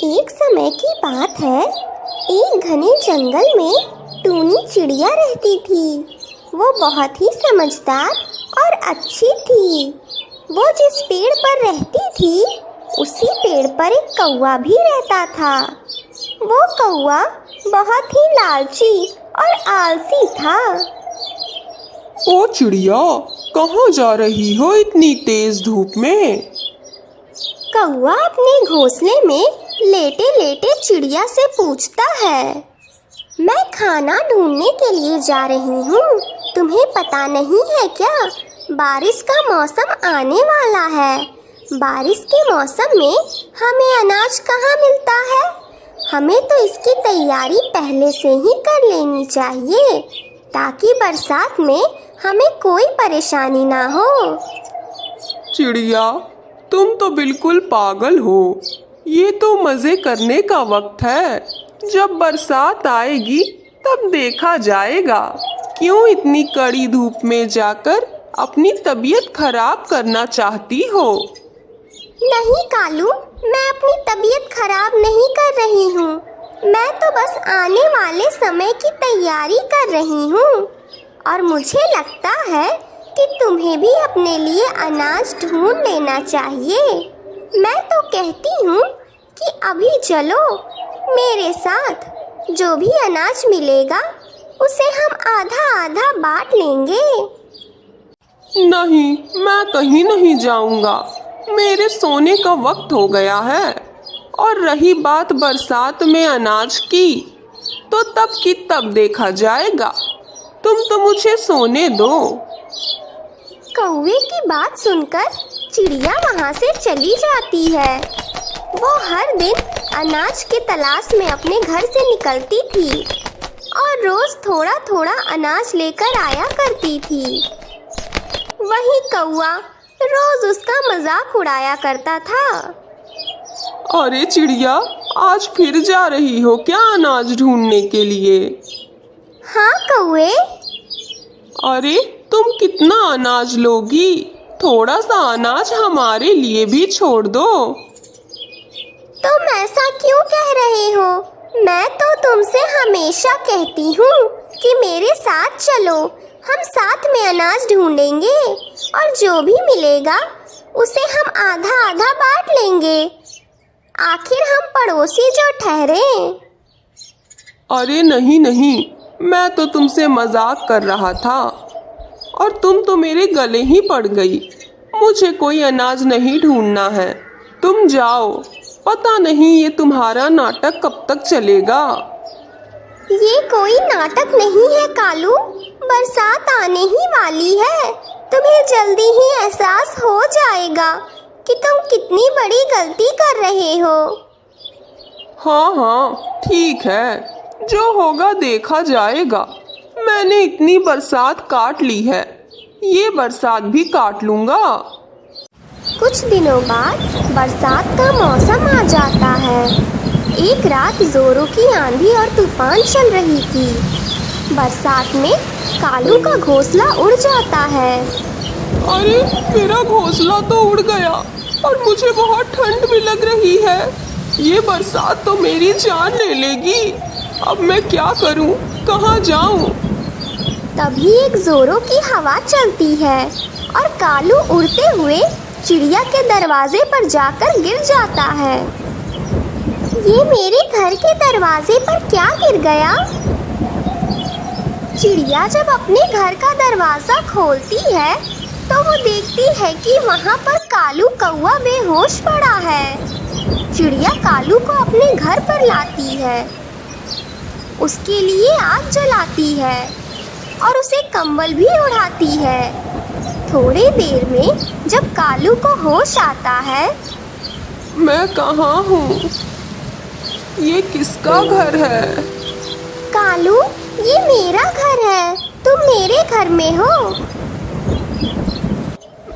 एक समय की बात है। एक घने जंगल में टूनी चिड़िया रहती थी। वो बहुत ही समझदार और अच्छी थी। वो जिस पेड़ पर रहती थी उसी पेड़ पर एक कौवा भी रहता था। वो कौवा बहुत ही लालची और आलसी था। ओ चिड़िया, कहाँ जा रही हो इतनी तेज धूप में? कौवा अपने घोंसले में लेटे लेटे चिड़िया से पूछता है। मैं खाना ढूंढने के लिए जा रही हूँ। तुम्हें पता नहीं है क्या, बारिश का मौसम आने वाला है। बारिश के मौसम में हमें अनाज कहाँ मिलता है। हमें तो इसकी तैयारी पहले से ही कर लेनी चाहिए ताकि बरसात में हमें कोई परेशानी ना हो। चिड़िया, तुम तो बिल्कुल पागल हो। ये तो मज़े करने का वक्त है। जब बरसात आएगी तब देखा जाएगा। क्यों इतनी कड़ी धूप में जाकर अपनी तबीयत खराब करना चाहती हो? नहीं कालू, मैं अपनी तबीयत खराब नहीं कर रही हूँ। मैं तो बस आने वाले समय की तैयारी कर रही हूँ। और मुझे लगता है कि तुम्हें भी अपने लिए अनाज ढूंढ लेना चाहिए। मैं तो कहती हूँ कि अभी चलो मेरे साथ। जो भी अनाज मिलेगा उसे हम आधा आधा बांट लेंगे। नहीं, मैं कहीं नहीं जाऊंगा। मेरे सोने का वक्त हो गया है। और रही बात बरसात में अनाज की, तो तब की तब देखा जाएगा। तुम तो मुझे सोने दो। कौवे की बात सुनकर चिड़िया वहाँ से चली जाती है। वो हर दिन अनाज की तलाश में अपने घर से निकलती थी और रोज थोड़ा थोड़ा अनाज लेकर आया करती थी। वही कौवा रोज उसका मजाक उड़ाया करता था। अरे चिड़िया, आज फिर जा रही हो क्या अनाज ढूंढने के लिए? हाँ कौवे। अरे तुम कितना अनाज लोगी? थोड़ा सा अनाज हमारे लिए भी छोड़ दो। तुम ऐसा क्यों कह रहे हो? मैं तो तुमसे हमेशा कहती हूँ कि मेरे साथ चलो। हम साथ में अनाज ढूंढेंगे और जो भी मिलेगा उसे हम आधा आधा बांट लेंगे। आखिर हम पड़ोसी जो ठहरे। अरे नहीं नहीं, मैं तो तुमसे मजाक कर रहा था और तुम तो मेरे गले ही पड़ गई। मुझे कोई अनाज नहीं ढूंढना है। तुम जाओ। पता नहीं ये तुम्हारा नाटक कब तक चलेगा। ये कोई नाटक नहीं है कालू। बरसात आने ही वाली है। तुम्हें जल्दी ही एहसास हो जाएगा कि तुम कितनी बड़ी गलती कर रहे हो। हाँ हाँ, ठीक है। जो होगा देखा जाएगा। मैंने इतनी बरसात काट ली है, ये बरसात भी काट लूंगा। कुछ दिनों बाद बरसात का मौसम आ जाता है। एक रात जोरों की आंधी और तूफान चल रही थी। बरसात में कालू का घोंसला उड़ जाता है। अरे मेरा घोंसला तो उड़ गया और मुझे बहुत ठंड भी लग रही है। ये बरसात तो मेरी जान ले लेगी। अब मैं क्या करूं? कहाँ जाऊं? तभी एक जोरों की हवा चलती है और कालू उड़ते हुए चिड़िया के दरवाजे पर जाकर गिर जाता है। ये मेरे घर के दरवाजे पर क्या गिर गया? चिड़िया जब अपने घर का दरवाजा खोलती है तो वो देखती है कि वहाँ पर कालू कौवा बेहोश पड़ा है। चिड़िया कालू को अपने घर पर लाती है, उसके लिए आग जलाती है और उसे कंबल भी उड़ाती है। थोड़ी देर में जब कालू को होश आता है। मैं कहाँ हूँ? ये किसका घर है? कालू, ये मेरा घर है। तुम मेरे घर में हो।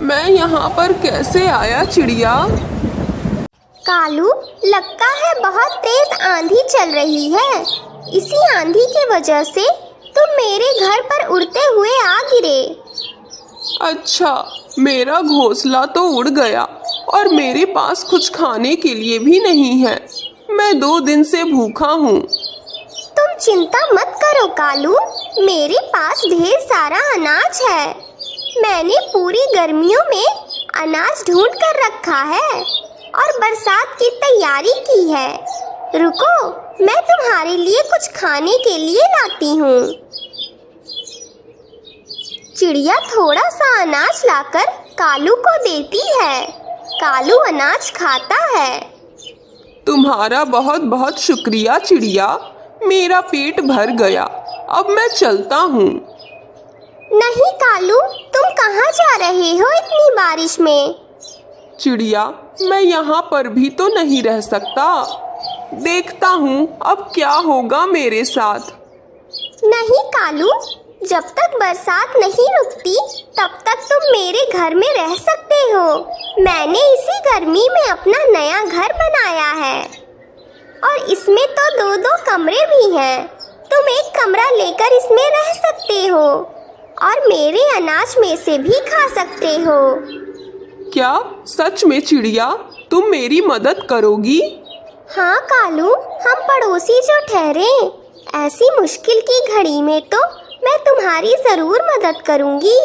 मैं यहाँ पर कैसे आया चिड़िया? कालू, लगता है बहुत तेज आंधी चल रही है। इसी आंधी की वजह से तुम मेरे घर पर उड़ते हुए आ गिरे। अच्छा, मेरा घोंसला तो उड़ गया और मेरे पास कुछ खाने के लिए भी नहीं है। मैं 2 दिन से भूखा हूँ। तुम चिंता मत करो कालू, मेरे पास ढेर सारा अनाज है। मैंने पूरी गर्मियों में अनाज ढूंढ कर रखा है और बरसात की तैयारी की है। रुको, मैं तुम्हारे लिए कुछ खाने के लिए लाती हूँ। चिड़िया थोड़ा सा अनाज लाकर कालू को देती है। कालू अनाज खाता है। तुम्हारा बहुत बहुत शुक्रिया चिड़िया, मेरा पेट भर गया। अब मैं चलता हूँ। नहीं कालू, तुम कहाँ जा रहे हो इतनी बारिश में? चिड़िया, मैं यहाँ पर भी तो नहीं रह सकता। देखता हूँ अब क्या होगा मेरे साथ। नहीं कालू, जब तक बरसात नहीं रुकती तब तक तुम मेरे घर में रह सकते हो। मैंने इसी गर्मी में अपना नया घर बनाया है और इसमें तो 2-2 कमरे भी हैं। तुम एक कमरा लेकर इसमें रह सकते हो और मेरे अनाज में से भी खा सकते हो। क्या सच में चिड़िया, तुम मेरी मदद करोगी? हाँ कालू, हम पड़ोसी जो ठहरे, ऐसी मुश्किल की घड़ी में तो मैं तुम्हारी जरूर मदद करूंगी।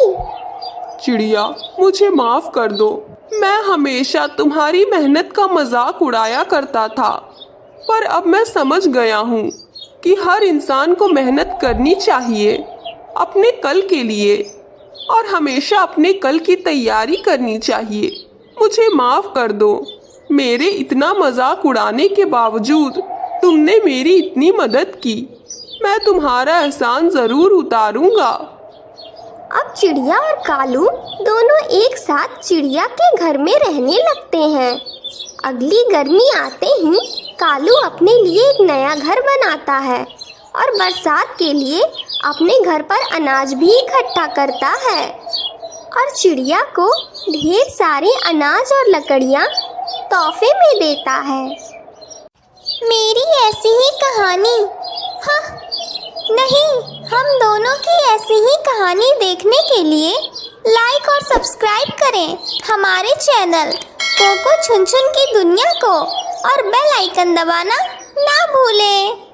चिड़िया, मुझे माफ कर दो। मैं हमेशा तुम्हारी मेहनत का मजाक उड़ाया करता था, पर अब मैं समझ गया हूँ कि हर इंसान को मेहनत करनी चाहिए अपने कल के लिए और हमेशा अपने कल की तैयारी करनी चाहिए। मुझे माफ कर दो। मेरे इतना मजाक उड़ाने के बावजूद तुमने मेरी इतनी मदद की। मैं तुम्हारा एहसान जरूर उतारूंगा। अब चिड़िया और कालू दोनों एक साथ चिड़िया के घर में रहने लगते हैं। अगली गर्मी आते ही कालू अपने लिए एक नया घर बनाता है और बरसात के लिए अपने घर पर अनाज भी इकट्ठा करता है और चिड़िया को ढेर सारे अनाज और लकड़ियाँ तोहफे में देता है। मेरी ऐसी ही कहानी, हाँ नहीं, हम दोनों की ऐसी ही कहानी देखने के लिए लाइक और सब्सक्राइब करें हमारे चैनल कोको छुन छुन की दुनिया को और बेल आइकन दबाना ना भूलें।